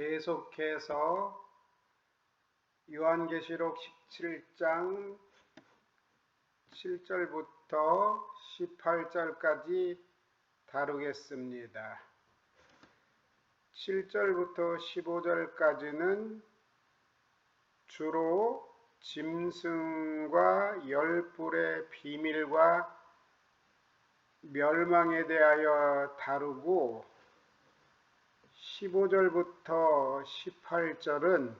계속해서 요한계시록 17장 7절부터 18절까지 다루겠습니다. 7절부터 15절까지는 주로 짐승과 열불의 비밀과 멸망에 대하여 다루고 15절부터 18절은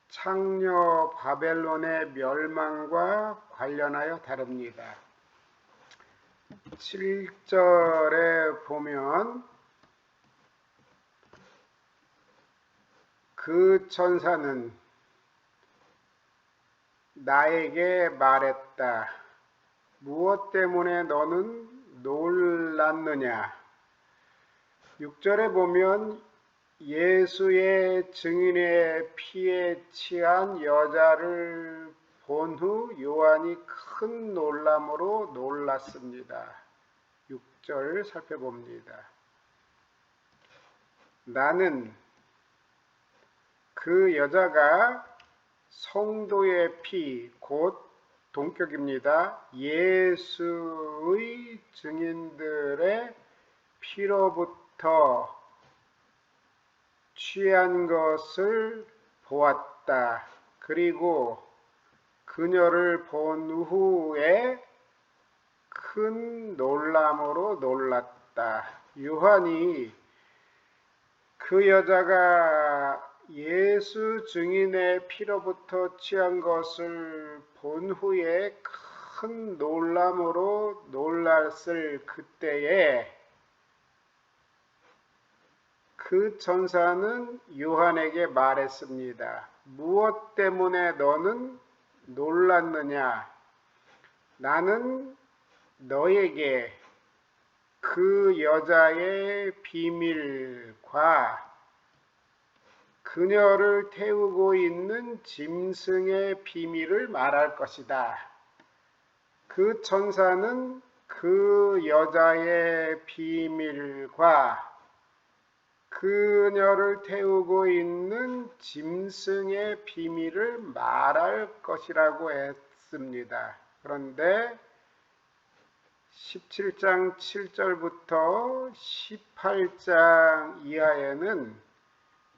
창녀 바벨론의 멸망과 관련하여 다룹니다. 7절에 보면 그 천사는 나에게 말했다. 무엇 때문에 너는 놀랐느냐? 6절에 보면 예수의 증인의 피에 취한 여자를 본 후 요한이 큰 놀람으로 놀랐습니다. 6절 살펴봅니다. 나는 그 여자가 성도의 피, 곧 동격입니다. 예수의 증인들의 피로부터 취한 것을 보았다. 그리고 그녀를 본 후에 큰 놀람으로 놀랐다. 요한이 그 여자가 예수 증인의 피로부터 취한 것을 본 후에 큰 놀람으로 놀랐을 그때에 그 천사는 요한에게 말했습니다. 무엇 때문에 너는 놀랐느냐? 나는 너에게 그 여자의 비밀과 그녀를 태우고 있는 짐승의 비밀을 말할 것이다. 그 천사는 그 여자의 비밀과 그녀를 태우고 있는 짐승의 비밀을 말할 것이라고 했습니다. 그런데 17장 7절부터 18장 이하에는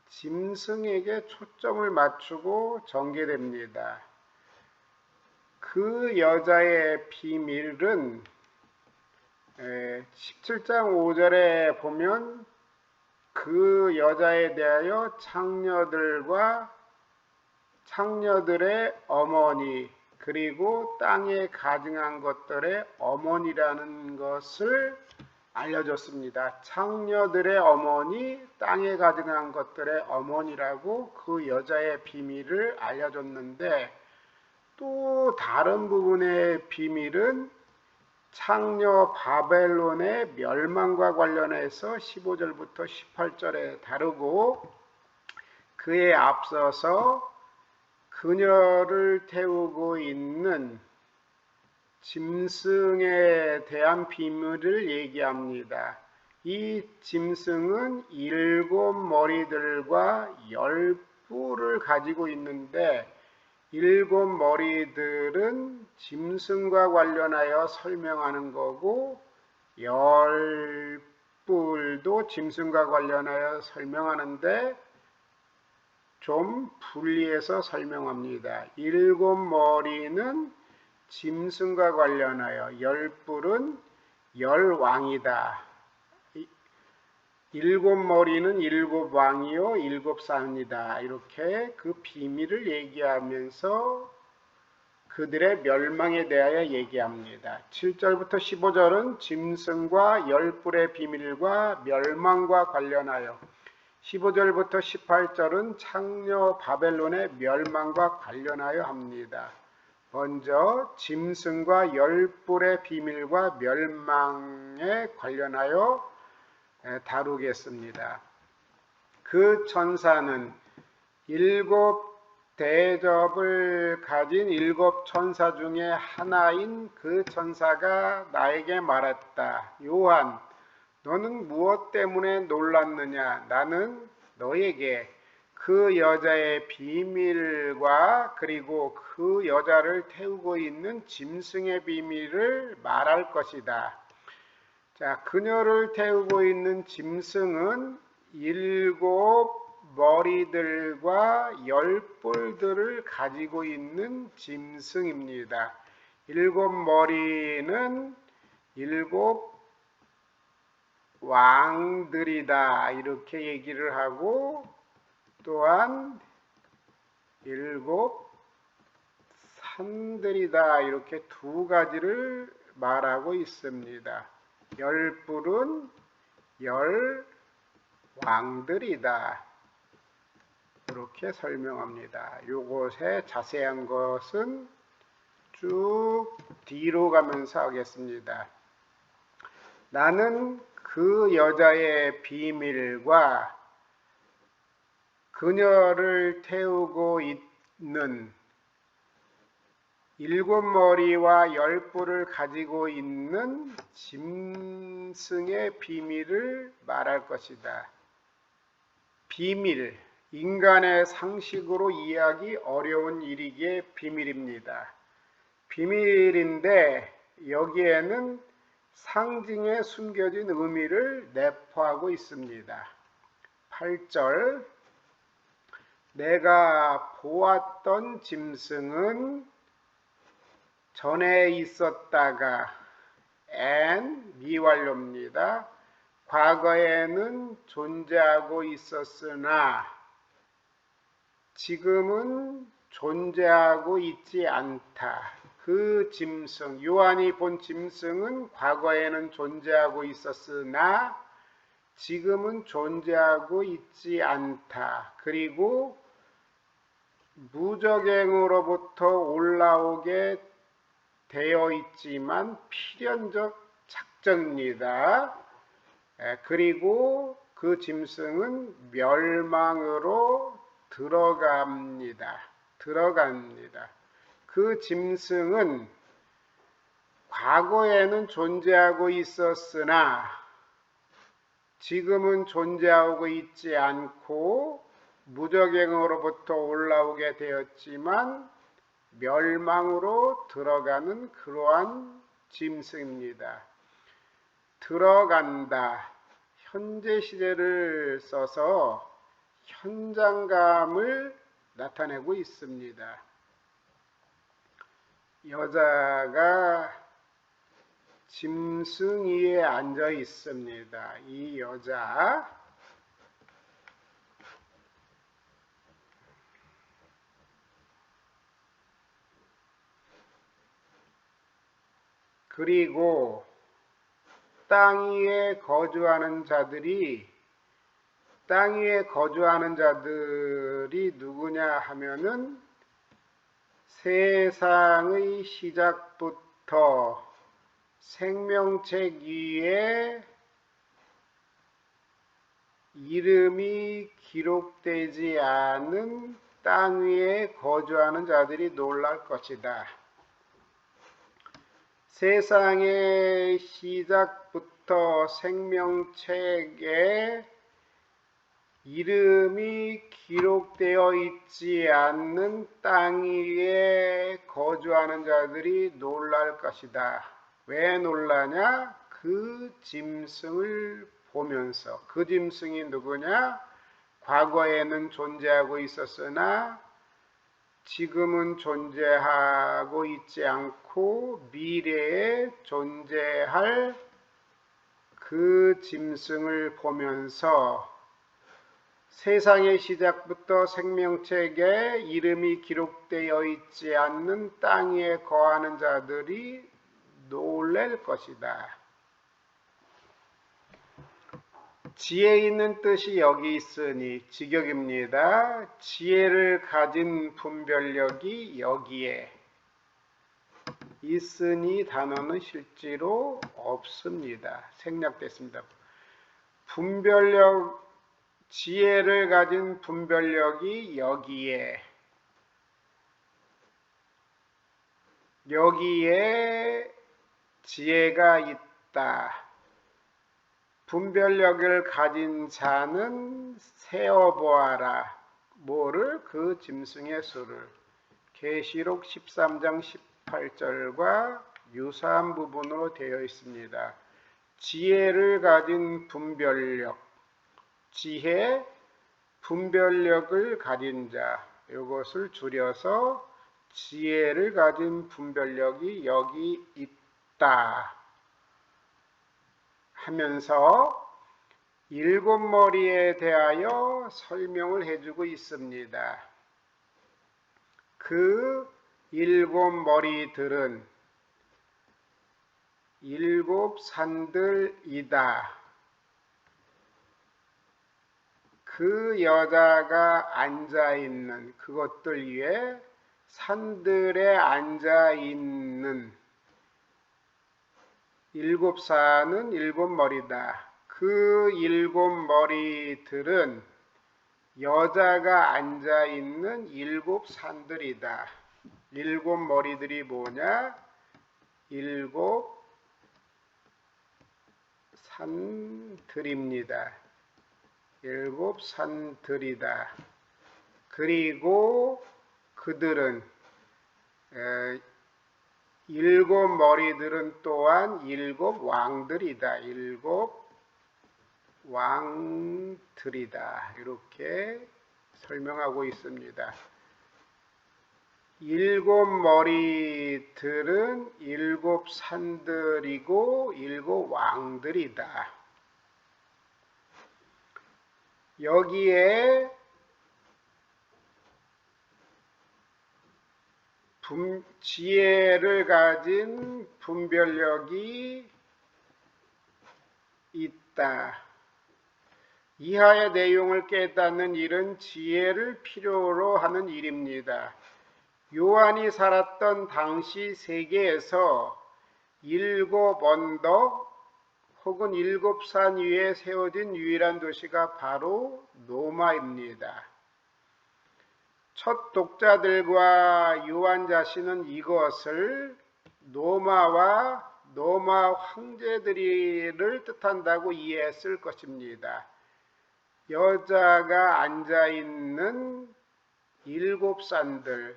짐승에게 초점을 맞추고 전개됩니다. 그 여자의 비밀은 17장 5절에 보면 그 여자에 대하여 창녀들의 어머니 그리고 땅에 가증한 것들의 어머니라는 것을 알려줬습니다. 창녀들의 어머니, 땅에 가증한 것들의 어머니라고 그 여자의 비밀을 알려줬는데 또 다른 부분의 비밀은 창녀 바벨론의 멸망과 관련해서 15절부터 18절에 다루고 그에 앞서서 그녀를 태우고 있는 짐승에 대한 비밀을 얘기합니다. 이 짐승은 7 머리들과 10뿔을 가지고 있는데 7 머리들은 짐승과 관련하여 설명하는 거고 10뿔도 짐승과 관련하여 설명하는데 좀 분리해서 설명합니다. 7 머리는 짐승과 관련하여 10뿔은 10왕이다. 7 머리는 7 왕이요 7 산이다. 이렇게 그 비밀을 얘기하면서 그들의 멸망에 대하여 얘기합니다. 7절부터 15절은 짐승과 10뿔의 비밀과 멸망과 관련하여 15절부터 18절은 창녀 바벨론의 멸망과 관련하여 합니다. 먼저 짐승과 10뿔의 비밀과 멸망에 관련하여 다루겠습니다. 그 천사는 7 대접을 가진 7 천사 중에 하나인 그 천사가 나에게 말했다. 요한, 너는 무엇 때문에 놀랐느냐? 나는 너에게 그 여자의 비밀과 그리고 그 여자를 태우고 있는 짐승의 비밀을 말할 것이다. 자, 그녀를 태우고 있는 짐승은 7 머리들과 10 뿔들을 가지고 있는 짐승입니다. 7 머리는 7 왕들이다 이렇게 얘기를 하고, 또한 7 산들이다 이렇게 2가지를 말하고 있습니다. 10 뿔은 10 왕들이다 이렇게 설명합니다. 요것의 자세한 것은 쭉 뒤로 가면서 하겠습니다. 나는 그 여자의 비밀과 그녀를 태우고 있는 7 머리와 10 뿔을 가지고 있는 짐승의 비밀을 말할 것이다. 비밀, 인간의 상식으로 이해하기 어려운 일이기에 비밀입니다. 비밀인데 여기에는 상징에 숨겨진 의미를 내포하고 있습니다. 8절, 내가 보았던 짐승은 전에 있었다가 미완료입니다. 과거에는 존재하고 있었으나 지금은 존재하고 있지 않다. 그 짐승, 요한이 본 짐승은 과거에는 존재하고 있었으나 지금은 존재하고 있지 않다. 그리고 무적행으로부터 올라오게 되어 있지만 필연적 작정입니다. 그리고 그 짐승은 멸망으로 들어갑니다. 그 짐승은 과거에는 존재하고 있었으나 지금은 존재하고 있지 않고 무적행으로부터 올라오게 되었지만 멸망으로 들어가는 그러한 짐승입니다. 들어간다. 현재 시제를 써서 현장감을 나타내고 있습니다. 여자가 짐승 위에 앉아 있습니다. 이 여자, 그리고 땅 위에 거주하는 자들이 누구냐 하면은 세상의 시작부터 생명책 위에 이름이 기록되지 않은 땅 위에 거주하는 자들이 놀랄 것이다. 세상의 시작부터 생명책에 이름이 기록되어 있지 않는 땅 위에 거주하는 자들이 놀랄 것이다. 왜 놀라냐? 그 짐승을 보면서. 그 짐승이 누구냐? 과거에는 존재하고 있었으나 지금은 존재하고 있지 않고 미래에 존재할 그 짐승을 보면서 세상의 시작부터 생명책에 이름이 기록되어 있지 않는 땅 위에 거하는 자들이 놀랄 것이다. 지혜 있는 뜻이 여기 있으니 직역입니다. 지혜를 가진 분별력이 여기에 있으니 단어는 실제로 없습니다. 생략됐습니다. 지혜를 가진 분별력이 여기에 지혜가 있다. 분별력을 가진 자는 세어보아라. 뭐를? 그 짐승의 수를. 계시록 13장 18절과 유사한 부분으로 되어 있습니다. 지혜를 가진 분별력, 지혜, 분별력을 가진 자, 이것을 줄여서 지혜를 가진 분별력이 여기 있다 하면서 일곱 머리에 대하여 설명을 해주고 있습니다. 그 일곱 머리들은 일곱 산들이다. 그 여자가 앉아있는 그것들 위에 산들에 앉아있는 일곱 산은 일곱 머리다. 그 일곱 머리들은 여자가 앉아있는 일곱 산들이다. 일곱 머리들이 뭐냐? 일곱 산들입니다. 일곱 산들이다. 그리고 그들은 일곱 머리들은 또한 일곱 왕들이다. 일곱 왕들이다. 이렇게 설명하고 있습니다. 일곱 머리들은 일곱 산들이고 일곱 왕들이다. 여기에 지혜를 가진 분별력이 있다. 이하의 내용을 깨닫는 일은 지혜를 필요로 하는 일입니다. 요한이 살았던 당시 세계에서 일곱 언덕 혹은 일곱 산 위에 세워진 유일한 도시가 바로 로마입니다. 첫 독자들과 요한 자신은 이것을 로마와 로마 황제들이를 뜻한다고 이해했을 것입니다. 여자가 앉아있는 일곱 산들은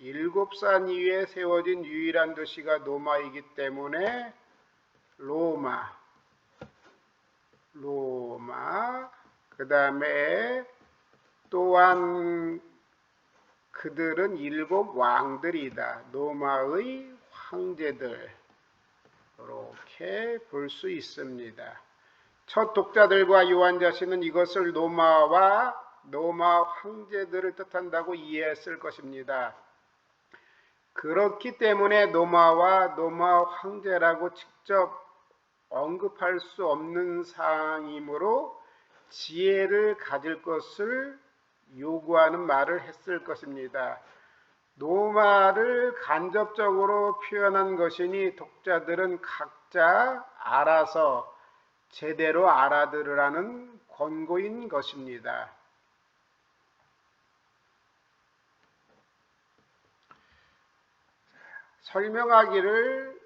일곱 산 위에 세워진 유일한 도시가 로마이기 때문에 로마, 그 다음에 또한 그들은 일곱 왕들이다. 로마의 황제들. 이렇게 볼 수 있습니다. 첫 독자들과 요한 자신은 이것을 로마와 로마 황제들을 뜻한다고 이해했을 것입니다. 그렇기 때문에 로마와 로마 황제라고 직접 언급할 수 없는 사항이므로 지혜를 가질 것을 요구하는 말을 했을 것입니다. 로마를 간접적으로 표현한 것이니 독자들은 각자 알아서 제대로 알아들으라는 권고인 것입니다. 설명하기를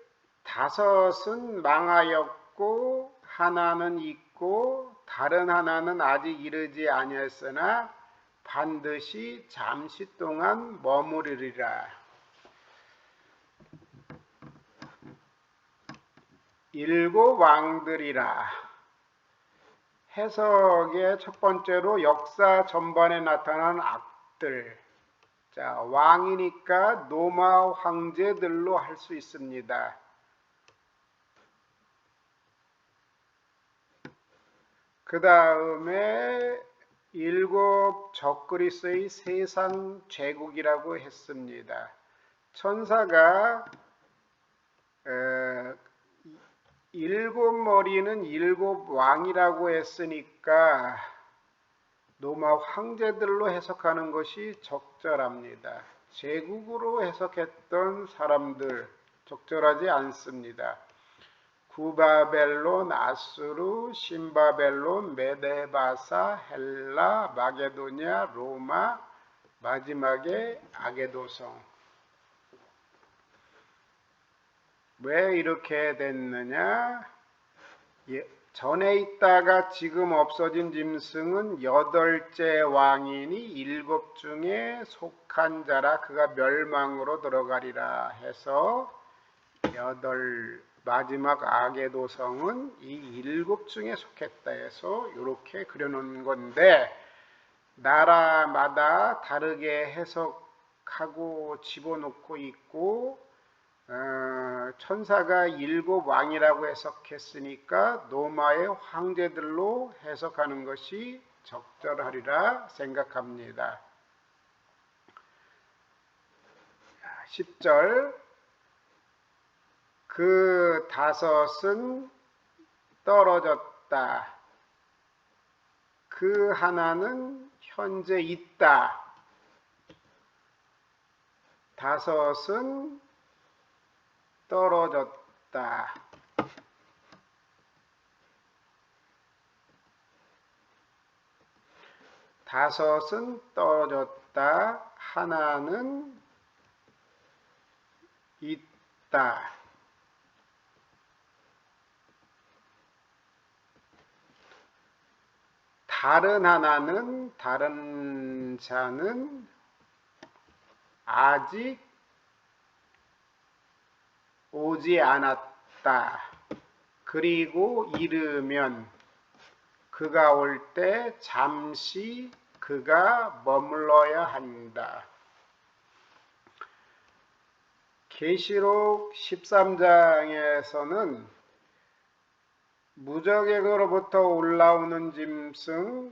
다섯은 망하였고 하나는 있고 다른 하나는 아직 이르지 아니했으나 반드시 잠시 동안 머무르리라. 일곱 왕들이라. 해석의 첫 번째로 역사 전반에 나타난 악들. 자, 왕이니까 로마 황제들로 할 수 있습니다. 그 다음에 일곱 적그리스의 세상 제국이라고 했습니다. 천사가 일곱 머리는 일곱 왕이라고 했으니까 로마 황제들로 해석하는 것이 적절합니다. 제국으로 해석했던 사람들 적절하지 않습니다. 구바벨론, 아수르, 신바벨론, 메데바사, 헬라, 마게도냐, 로마, 마지막에 아게도성. 왜 이렇게 됐느냐? 전에 있다가 지금 없어진 짐승은 8째 왕이니 7 중에 속한 자라 그가 멸망으로 들어가리라 해서 마지막 악의 도성은 이 7 중에 속했다 해서 이렇게 그려놓은 건데, 나라마다 다르게 해석하고 집어넣고 있고, 천사가 7 왕이라고 해석했으니까 로마의 황제들로 해석하는 것이 적절하리라 생각합니다. 10절, 그 5은 떨어졌다. 그 하나는 현재 있다. 5은 떨어졌다. 다섯은 떨어졌다. 하나는 있다. 다른 하나는, 다른 자는 아직 오지 않았다. 그리고 이르면 그가 올 때 잠시 그가 머물러야 한다. 계시록 13장에서는 무저갱으로부터 올라오는 짐승,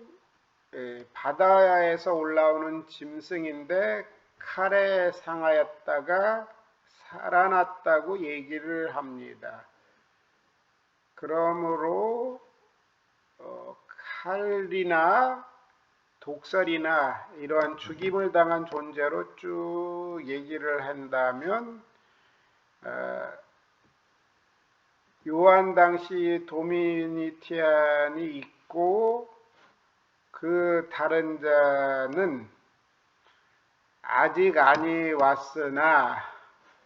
바다에서 올라오는 짐승인데 칼에 상하였다가 살아났다고 얘기를 합니다. 그러므로 칼이나 독살이나 이러한 죽임을 당한 존재로 쭉 얘기를 한다면, 요한 당시 도미니티안이 있고 그 다른 자는 아직 아니 왔으나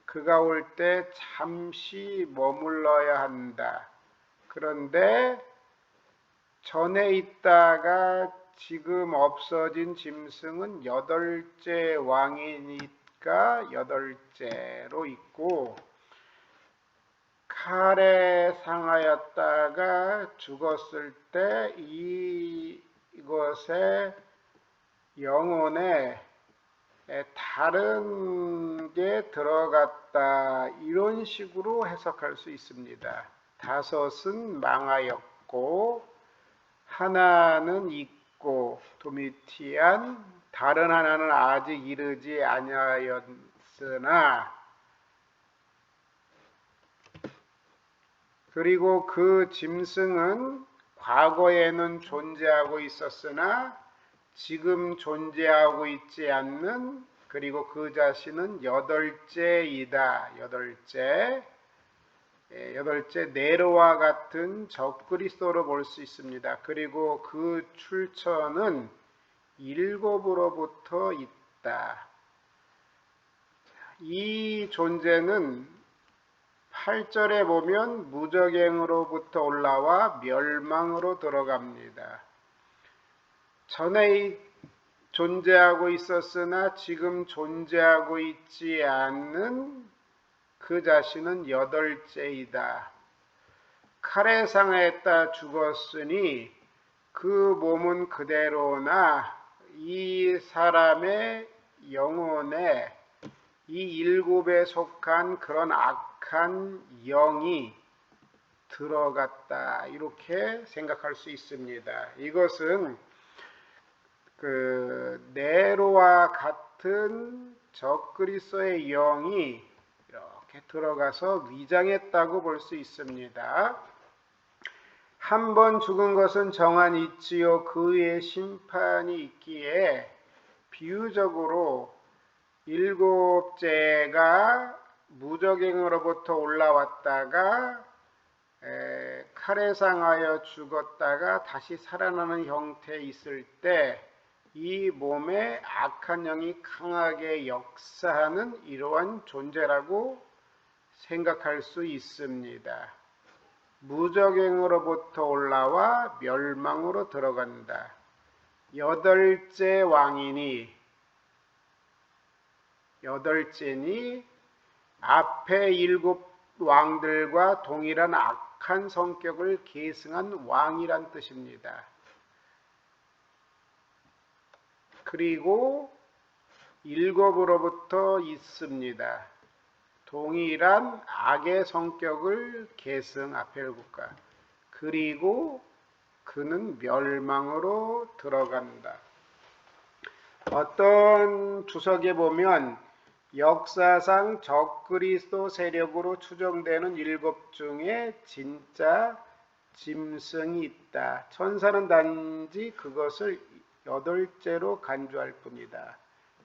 그가 올 때 잠시 머물러야 한다. 그런데 전에 있다가 지금 없어진 짐승은 8째 왕이니까 8째로 있고, 칼에 상하였다가 죽었을 때 이것의 영혼에 다른 게 들어갔다, 이런 식으로 해석할 수 있습니다. 5은 망하였고 하나는 있고 도미티안, 다른 하나는 아직 이르지 아니하였으나, 그리고 그 짐승은 과거에는 존재하고 있었으나 지금 존재하고 있지 않는, 그리고 그 자신은 8째이다. 8째 네로와 같은 적그리스도로 볼 수 있습니다. 그리고 그 출처는 7으로부터 있다. 이 존재는 8절에 보면 무저갱으로부터 올라와 멸망으로 들어갑니다. 전에 존재하고 있었으나 지금 존재하고 있지 않는 그 자신은 8째이다. 칼에 상하였다 죽었으니 그 몸은 그대로나 이 사람의 영혼에 이 7에 속한 그런 악한 영이 들어갔다, 이렇게 생각할 수 있습니다. 이것은 네로와 같은 적그리스도의 영이 이렇게 들어가서 위장했다고 볼 수 있습니다. 한 번 죽은 것은 정한이 있지요. 그 위에 심판이 있기에 비유적으로 7째가 무저갱으로부터 올라왔다가 칼에 상하여 죽었다가 다시 살아나는 형태에 있을 때 이 몸에 악한 영이 강하게 역사하는 이러한 존재라고 생각할 수 있습니다. 무적행으로부터 올라와 멸망으로 들어간다. 여덟째니 앞에 일곱 왕들과 동일한 악한 성격을 계승한 왕이란 뜻입니다. 그리고 일곱으로부터 있습니다. 동일한 악의 성격을 계승 앞에 일곱과 그리고 그는 멸망으로 들어간다. 어떤 주석에 보면 역사상 적그리스도 세력으로 추정되는 일곱 중에 진짜 짐승이 있다. 천사는 단지 그것을 여덟째로 간주할 뿐이다.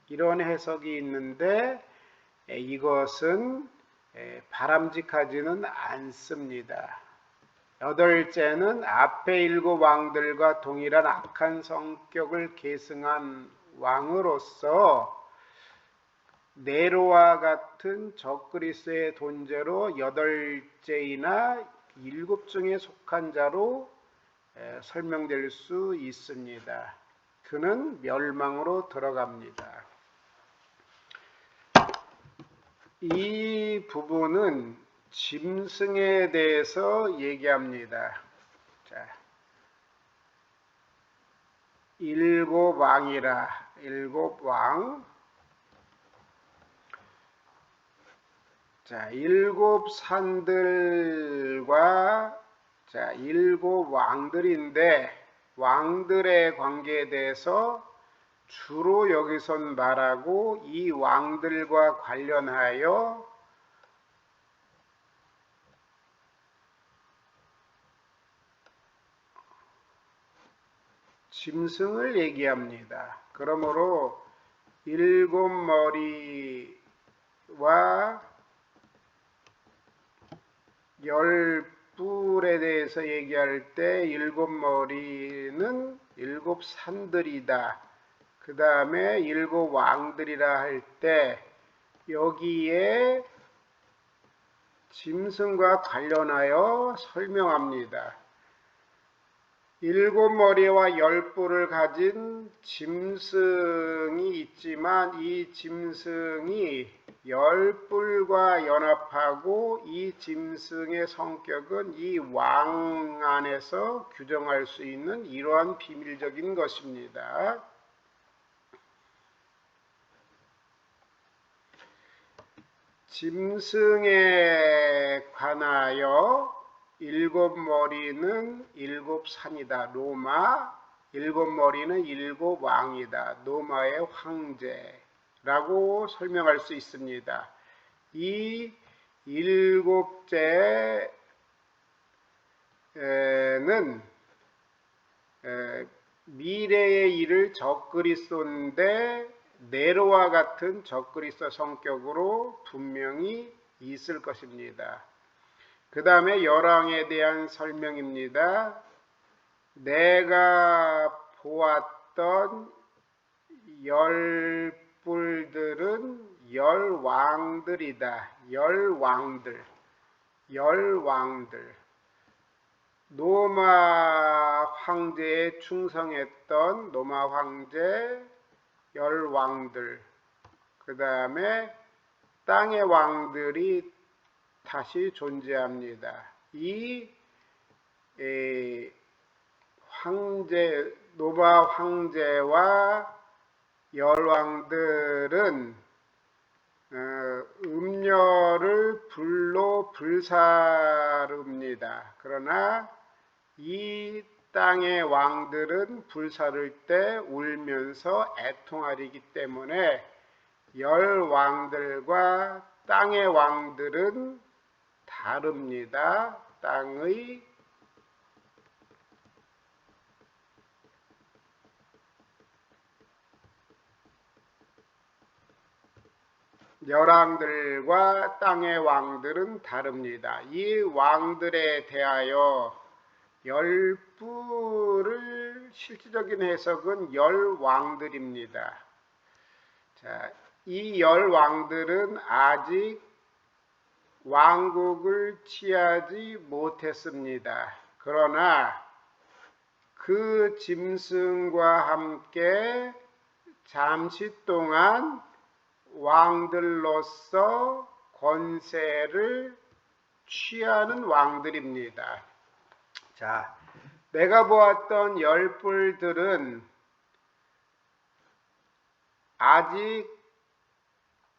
이런 해석이 있는데 이것은 바람직하지는 않습니다. 여덟째는 앞에 일곱 왕들과 동일한 악한 성격을 계승한 왕으로서 네로와 같은 적그리스도의 존재로 여덟째이나 일곱 중에 속한 자로 설명될 수 있습니다. 그는 멸망으로 들어갑니다. 이 부분은 짐승에 대해서 얘기합니다. 자, 일곱 왕이라, 일곱 왕. 자, 일곱 산들과 일곱 왕들인데 왕들의 관계에 대해서 주로 여기선 말하고 이 왕들과 관련하여 짐승을 얘기합니다. 그러므로 일곱 머리와 열 뿔에 대해서 얘기할 때 일곱 머리는 일곱 산들이다. 그 다음에 일곱 왕들이라 할 때 여기에 짐승과 관련하여 설명합니다. 일곱 머리와 열 뿔을 가진 짐승이 있지만 이 짐승이 열 뿔과 연합하고 이 짐승의 성격은 이 왕 안에서 규정할 수 있는 이러한 비밀적인 것입니다. 짐승에 관하여 일곱 머리는 일곱 산이다. 로마. 일곱 머리는 일곱 왕이다. 로마의 황제라고 설명할 수 있습니다. 이 일곱째는 미래에 이를 적그리스도인데 네로와 같은 적그리스도 성격으로 분명히 있을 것입니다. 그 다음에 열왕에 대한 설명입니다. 내가 보았던 열 뿔들은 열 왕들이다. 열 왕들. 로마 황제에 충성했던 로마 황제 열 왕들. 그 다음에 땅의 왕들이 다시 존재합니다. 이 로마 황제와 열왕들은 음녀를 불로 불사릅니다. 그러나 이 땅의 왕들은 불사를 때 울면서 애통하리기 때문에 열 왕들과 땅의 왕들은 다릅니다. 땅의 열왕들과 땅의 왕들은 다릅니다. 이 왕들에 대하여 열 뿔을 실질적인 해석은 열 왕들입니다. 자, 이 열 왕들은 아직 왕국을 취하지 못했습니다. 그러나 그 짐승과 함께 잠시 동안 왕들로서 권세를 취하는 왕들입니다. 자, 내가 보았던 열 뿔들은 아직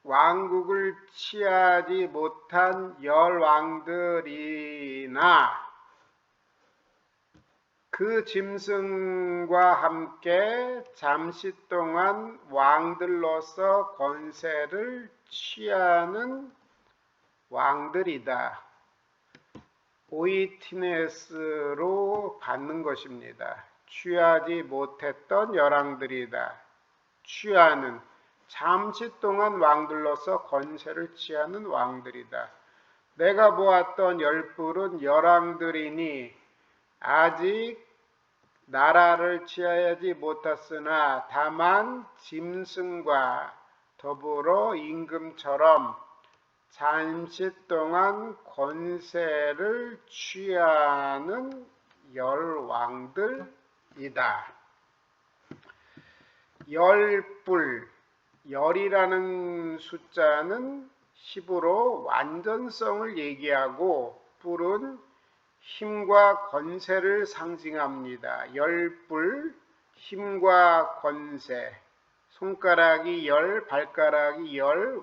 왕국을 취하지 못한 열 왕들이나 그 짐승과 함께 잠시 동안 왕들로서 권세를 취하는 왕들이다. 오이티네스로 받는 것입니다. 취하지 못했던 열왕들이다. 취하는, 잠시 동안 왕들로서 권세를 취하는 왕들이다. 내가 보았던 열뿔은 열왕들이니 아직 나라를 취하지 못했으나 다만 짐승과 더불어 임금처럼 잠시 동안 권세를 취하는 열왕들이다. 열뿔, 열이라는 숫자는 히브리어 완전성을 얘기하고 뿔은 힘과 권세를 상징합니다. 열뿔, 힘과 권세, 손가락이 열, 발가락이 열,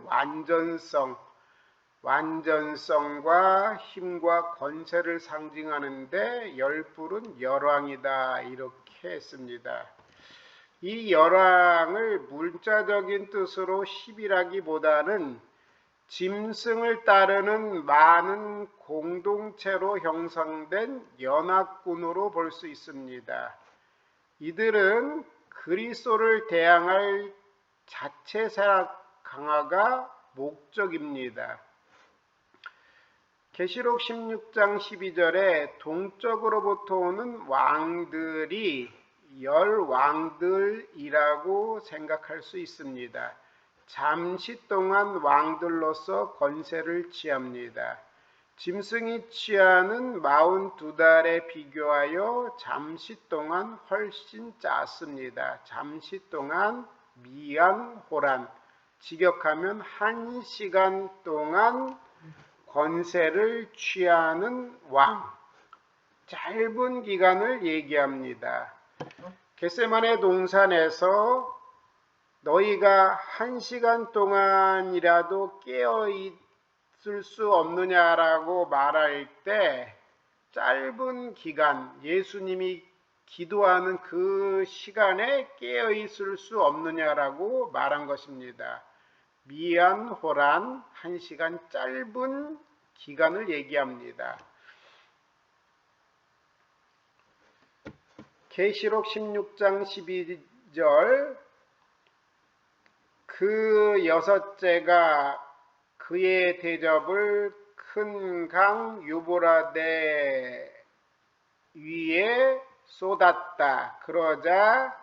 완전성과 힘과 권세를 상징하는데 열뿔은 열왕이다 이렇게 했습니다. 이 열왕을 문자적인 뜻으로 10이라기보다는 짐승을 따르는 많은 공동체로 형성된 연합군으로 볼 수 있습니다. 이들은 그리스도를 대항할 자체사 강화가 목적입니다. 계시록 16장 12절에 동쪽으로부터 오는 왕들이 열 왕들이라고 생각할 수 있습니다. 잠시 동안 왕들로서 권세를 취합니다. 짐승이 취하는 42달에 비교하여 잠시 동안 훨씬 작습니다. 잠시 동안 미안호란, 직역하면 1시간 동안 권세를 취하는 왕, 짧은 기간을 얘기합니다. 겟세마네 동산에서 너희가 1시간 동안이라도 깨어 있을 수 없느냐라고 말할 때 짧은 기간, 예수님이 기도하는 그 시간에 깨어 있을 수 없느냐라고 말한 것입니다. 미안호란 1시간 짧은 기간을 얘기합니다. 계시록 16장 12절 그 여섯째가 그의 대접을 큰 강 유브라데 위에 쏟았다. 그러자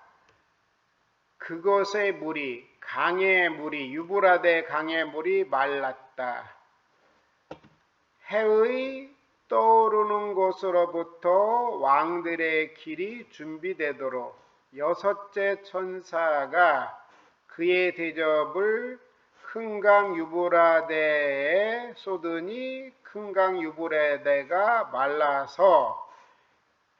그것의 물이, 강의 물이, 유브라데 강의 물이 말랐다. 해의 떠오르는 곳으로부터 왕들의 길이 준비되도록 여섯째 천사가 그의 대접을 큰 강 유브라데에 쏟으니 큰 강 유브라데가 말라서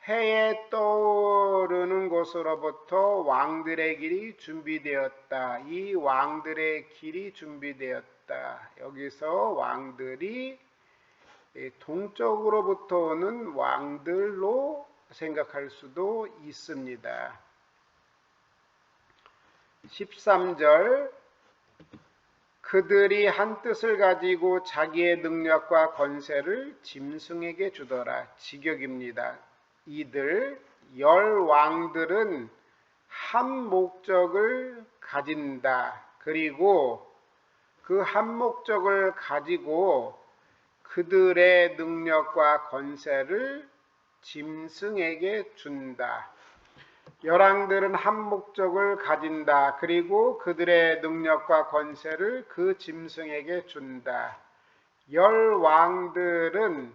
해에 떠오르는 곳으로부터 왕들의 길이 준비되었다. 이 왕들의 길이 준비되었다. 여기서 왕들이 동쪽으로부터 오는 왕들로 생각할 수도 있습니다. 13절 그들이 한 뜻을 가지고 자기의 능력과 권세를 짐승에게 주더라. 직역입니다. 이들 열 왕들은 한 목적을 가진다. 그리고 그 한 목적을 가지고 그들의 능력과 권세를 짐승에게 준다. 열왕들은 한 목적을 가진다. 그리고 그들의 능력과 권세를 그 짐승에게 준다. 열 왕들은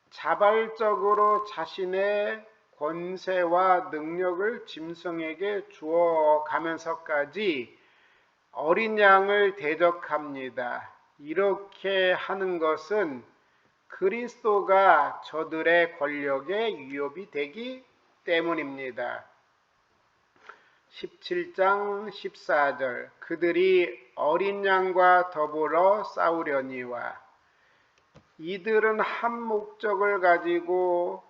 자발적으로 자신의 권세와 능력을 짐승에게 주어 가면서까지 어린 양을 대적합니다. 이렇게 하는 것은 그리스도가 저들의 권력에 위협이 되기 때문입니다. 17장 14절 그들이 어린 양과 더불어 싸우려니와 이들은 한 목적을 가지고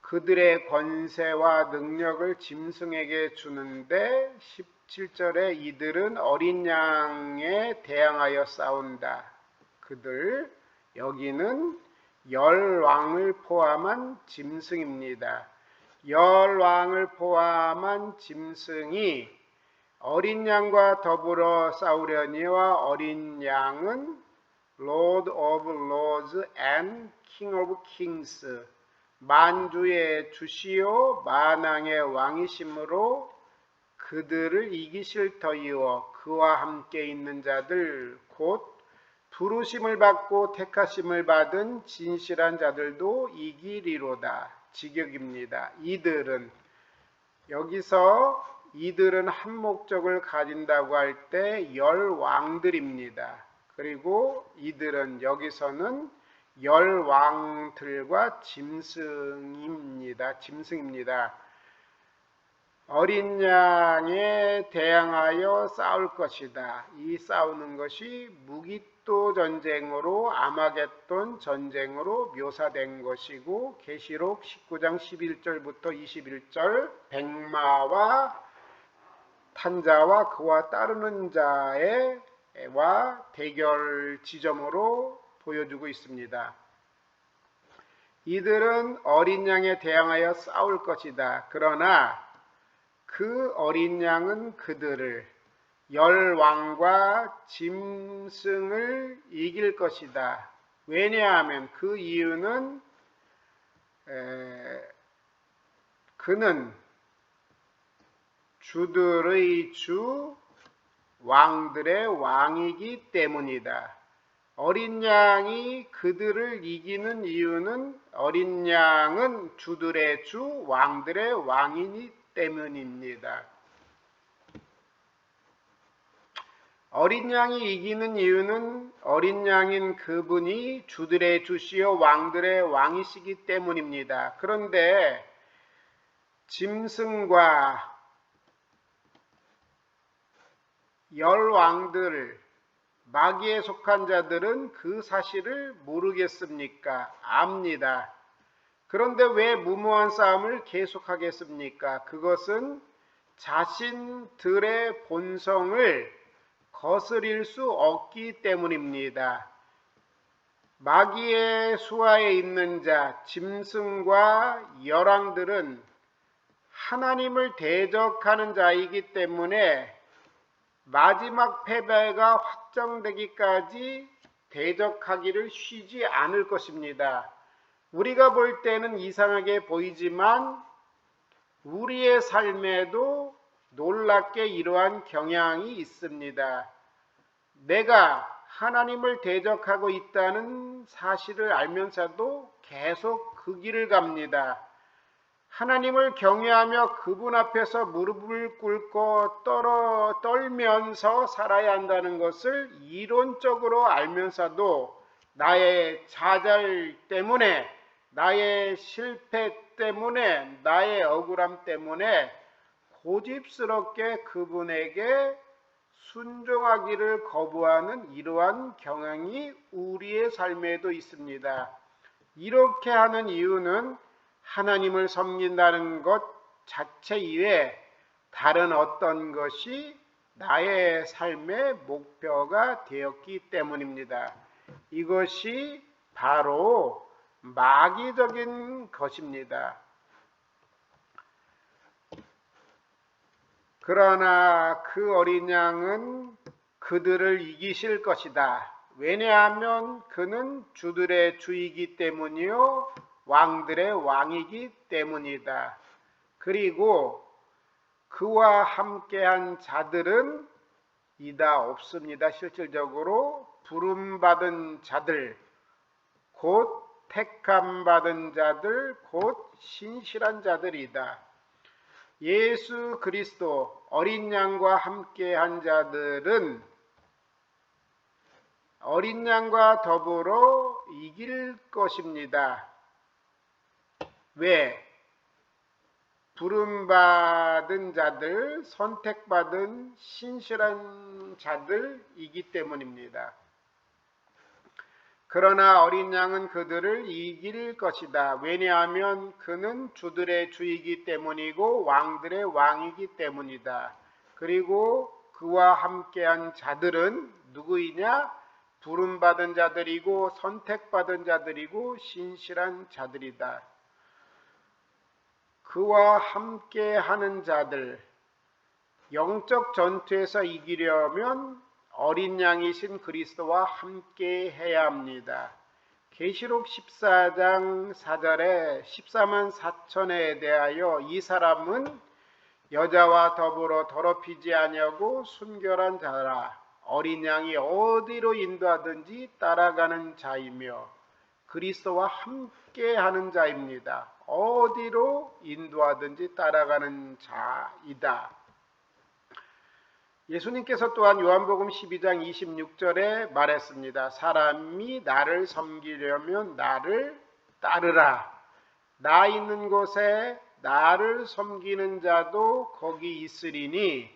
그들의 권세와 능력을 짐승에게 주는데 17절에 이들은 어린 양에 대항하여 싸운다. 그들 여기는 열 왕을 포함한 짐승입니다. 열 왕을 포함한 짐승이 어린 양과 더불어 싸우려니와 어린 양은 Lord of Lords and King of Kings 만주의 주시오 만왕의 왕이심으로 그들을 이기실 터이요 그와 함께 있는 자들 곧 부르심을 받고 택하심을 받은 진실한 자들도 이기리로다. 직역입니다. 여기서 이들은 한 목적을 가진다고 할 때 열 왕들입니다. 그리고 이들은 여기서는 열 왕들과 짐승입니다. 어린 양에 대항하여 싸울 것이다. 이 싸우는 것이 무기또 전쟁으로 아마겟돈 전쟁으로 묘사된 것이고 계시록 19장 11절부터 21절 백마와 탄자와 그와 따르는 자와 대결 지점으로 보여주고 있습니다. 이들은 어린 양에 대항하여 싸울 것이다. 그러나 그 어린 양은 그들을 열 왕과 짐승을 이길 것이다. 왜냐하면 그 이유는 그는 주들의 주 왕들의 왕이기 때문이다. 어린 양이 그들을 이기는 이유는 어린 양은 주들의 주 왕들의 왕이니 때문입니다. 어린 양이 이기는 이유는 어린 양인 그분이 주들의 주시요 왕들의 왕이시기 때문입니다. 그런데 짐승과 열 왕들, 마귀에 속한 자들은 그 사실을 모르겠습니까? 압니다. 그런데 왜 무모한 싸움을 계속하겠습니까? 그것은 자신들의 본성을 거스릴 수 없기 때문입니다. 마귀의 수하에 있는 자, 짐승과 열왕들은 하나님을 대적하는 자이기 때문에 마지막 패배가 확정되기까지 대적하기를 쉬지 않을 것입니다. 우리가 볼 때는 이상하게 보이지만 우리의 삶에도 놀랍게 이러한 경향이 있습니다. 내가 하나님을 대적하고 있다는 사실을 알면서도 계속 그 길을 갑니다. 하나님을 경외하며 그분 앞에서 무릎을 꿇고 떨면서 살아야 한다는 것을 이론적으로 알면서도 나의 좌절 때문에, 나의 실패 때문에, 나의 억울함 때문에 고집스럽게 그분에게 순종하기를 거부하는 이러한 경향이 우리의 삶에도 있습니다. 이렇게 하는 이유는 하나님을 섬긴다는 것 자체 이외에 다른 어떤 것이 나의 삶의 목표가 되었기 때문입니다. 이것이 바로 마귀적인 것입니다. 그러나 그 어린 양은 그들을 이기실 것이다. 왜냐하면 그는 주들의 주이기 때문이요 왕들의 왕이기 때문이다. 그리고 그와 함께한 자들은 이다 없습니다. 실질적으로 부름받은 자들, 곧 택함받은 자들, 곧 신실한 자들이다. 예수 그리스도 어린 양과 함께한 자들은 어린 양과 더불어 이길 것입니다. 왜? 부름받은 자들, 선택받은 신실한 자들이기 때문입니다. 그러나 어린 양은 그들을 이길 것이다. 왜냐하면 그는 주들의 주이기 때문이고 왕들의 왕이기 때문이다. 그리고 그와 함께한 자들은 누구이냐? 부름받은 자들이고 선택받은 자들이고 신실한 자들이다. 그와 함께하는 자들, 영적 전투에서 이기려면 어린 양이신 그리스도와 함께 해야 합니다. 계시록 14장 4절에 14만 4천에 대하여 이 사람은 여자와 더불어 더럽히지 아니하고 순결한 자라. 어린 양이 어디로 인도하든지 따라가는 자이며 그리스도와 함께하는 자입니다. 어디로 인도하든지 따라가는 자이다. 예수님께서 또한 요한복음 12장 26절에 말했습니다. 사람이 나를 섬기려면 나를 따르라. 나 있는 곳에 나를 섬기는 자도 거기 있으리니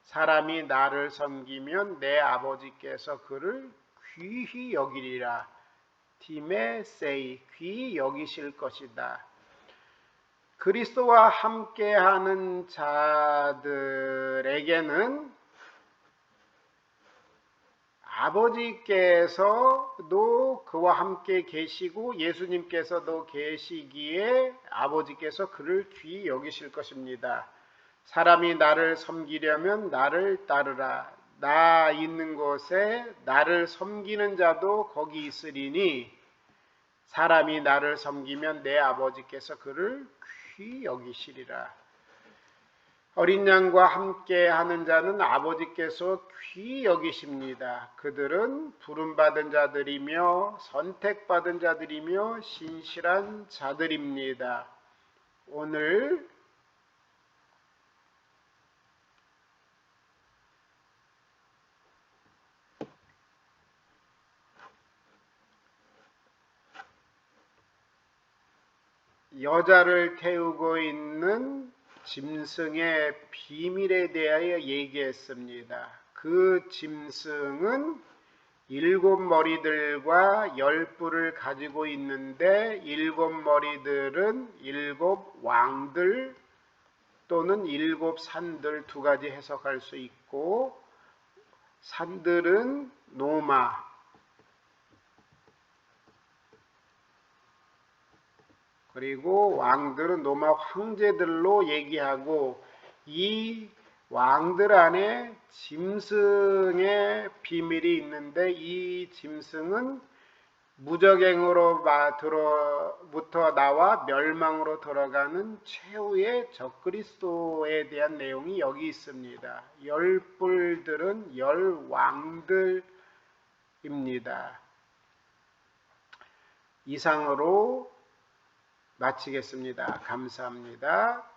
사람이 나를 섬기면 내 아버지께서 그를 귀히 여기리라. 티메세이, 귀히 여기실 것이다. 그리스도와 함께하는 자들에게는 아버지께서도 그와 함께 계시고 예수님께서도 계시기에 아버지께서 그를 귀히 여기실 것입니다. 사람이 나를 섬기려면 나를 따르라. 나 있는 곳에 나를 섬기는 자도 거기 있으리니 사람이 나를 섬기면 내 아버지께서 그를 귀히 여기시리라. 어린 양과 함께 하는 자는 아버지께서 귀히 여기십니다. 그들은 부름받은 자들이며 선택받은 자들이며 신실한 자들입니다. 오늘 여자를 태우고 있는 짐승의 비밀에 대하여 얘기했습니다. 그 짐승은 7 머리들과 10뿔을 가지고 있는데 7 머리들은 7 왕들 또는 7 산들 두 가지 해석할 수 있고 산들은 노마 그리고 왕들은 로마 황제들로 얘기하고 이 왕들 안에 짐승의 비밀이 있는데 이 짐승은 무적행으로부터 나와 멸망으로 들어가는 최후의 적그리스도에 대한 내용이 여기 있습니다. 10뿔들은 10왕들입니다. 이상으로 마치겠습니다. 감사합니다.